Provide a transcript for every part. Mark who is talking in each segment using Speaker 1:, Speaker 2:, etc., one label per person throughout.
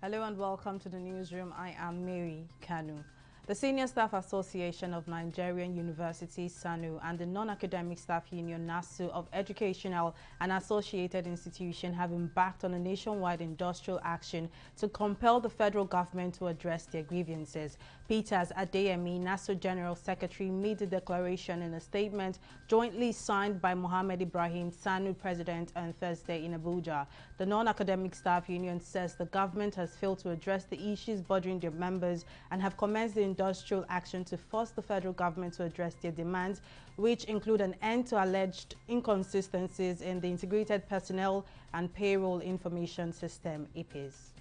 Speaker 1: Hello and welcome to the newsroom. I am Mary Kanu. The Senior Staff Association of Nigerian Universities, SANU, and the Non-Academic Staff Union, NASU, of educational and associated institutions have embarked on a nationwide industrial action to compel the federal government to address their grievances. Peters Adeyemi, NASU General Secretary, made the declaration in a statement jointly signed by Mohammed Ibrahim, SANU President, on Thursday in Abuja. The Non-Academic Staff Union says the government has failed to address the issues bothering their members and have commenced the industrial action to force the federal government to address their demands, which include an end to alleged inconsistencies in the Integrated Personnel and Payroll Information System, IPIS.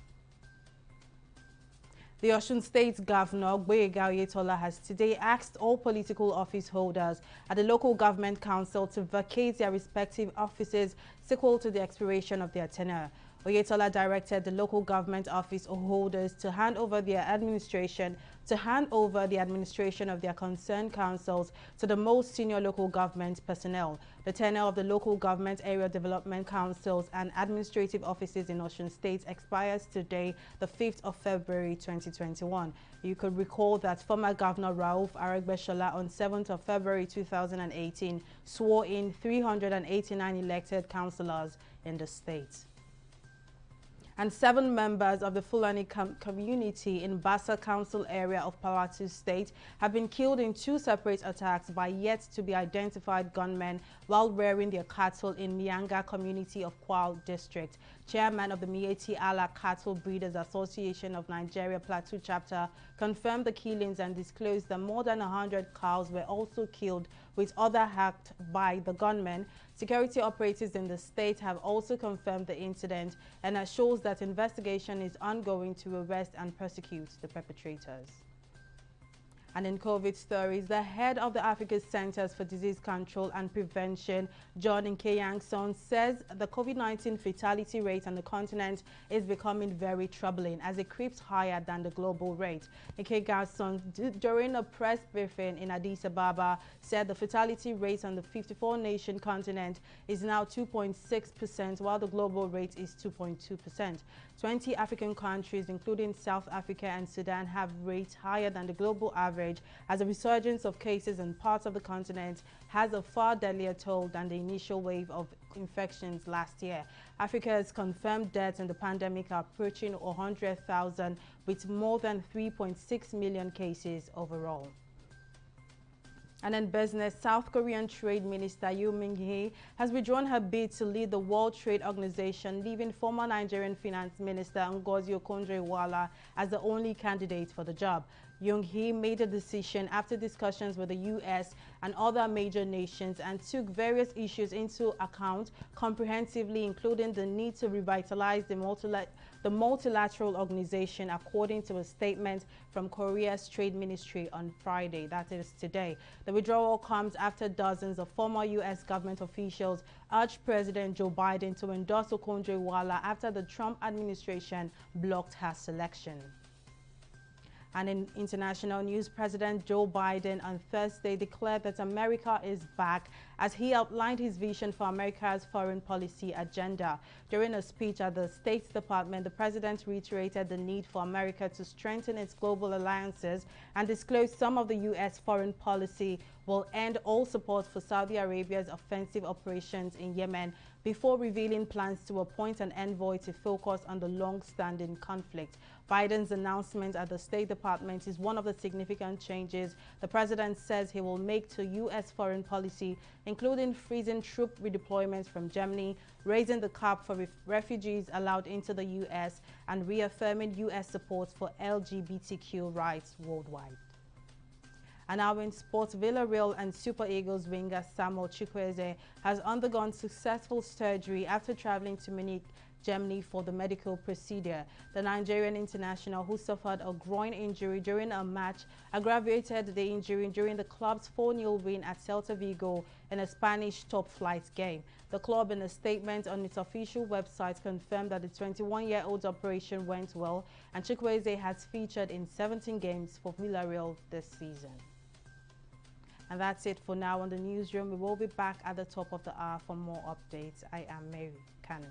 Speaker 1: The Osun State Governor, Gboyega Oyetola, has today asked all political office holders at the local government council to vacate their respective offices sequel to the expiration of their tenure. Oyetola directed the local government office holders to hand over the administration of their concerned councils to the most senior local government personnel. The tenure of the local government area development councils and administrative offices in Osun State expires today, the 5th of February 2021. You could recall that former Governor Rauf Aregbesola on 7th of February 2018 swore in 389 elected councillors in the state. And 7 members of the Fulani community in Bassa Council area of Plateau State have been killed in 2 separate attacks by yet-to-be-identified gunmen while rearing their cattle in Mianga community of Kwal District. Chairman of the Mieti Allah Cattle Breeders Association of Nigeria Plateau Chapter confirmed the killings and disclosed that more than 100 cows were also killed, with others hacked by the gunmen. Security operatives in the state have also confirmed the incident and assures that investigation is ongoing to arrest and prosecute the perpetrators. And in COVID stories, the head of the Africa Centers for Disease Control and Prevention, John Nkeyangson, says the COVID-19 fatality rate on the continent is becoming very troubling as it creeps higher than the global rate. Nkeyangson, during a press briefing in Addis Ababa, said the fatality rate on the 54-nation continent is now 2.6%, while the global rate is 2.2%. 20 African countries, including South Africa and Sudan, have rates higher than the global average, as a resurgence of cases in parts of the continent has a far deadlier toll than the initial wave of infections last year. Africa's confirmed deaths in the pandemic are approaching 100,000, with more than 3.6 million cases overall. And in business, South Korean Trade Minister Yoo Min-hee has withdrawn her bid to lead the World Trade Organization, leaving former Nigerian Finance Minister Ngozi Okonjo-Iweala as the only candidate for the job. Yoon-hee made a decision after discussions with the U.S. and other major nations and took various issues into account comprehensively, including the need to revitalize the multilateral organization, according to a statement from Korea's Trade Ministry on Friday, that is today. The withdrawal comes after dozens of former U.S. government officials urged President Joe Biden to endorse Okonjo-Iweala after the Trump administration blocked her selection. And in international news, President Joe Biden on Thursday declared that America is back as he outlined his vision for America's foreign policy agenda. During a speech at the State Department, the president reiterated the need for America to strengthen its global alliances and disclosed some of the U.S. foreign policy will end all support for Saudi Arabia's offensive operations in Yemen, before revealing plans to appoint an envoy to focus on the long-standing conflict. Biden's announcement at the State Department is one of the significant changes the president says he will make to U.S. foreign policy, including freezing troop redeployments from Germany, raising the cap for refugees allowed into the U.S., and reaffirming U.S. support for LGBTQ rights worldwide. And now in sports, Villarreal and Super Eagles winger Samuel Chukwueze has undergone successful surgery after traveling to Munich, Germany for the medical procedure. The Nigerian international, who suffered a groin injury during a match, aggravated the injury during the club's 4-0 win at Celta Vigo in a Spanish top-flight game. The club, in a statement on its official website, confirmed that the 21-year-old's operation went well, and Chukwueze has featured in 17 games for Villarreal this season. And that's it for now on the newsroom. We will be back at the top of the hour for more updates. I am Mary Kanu.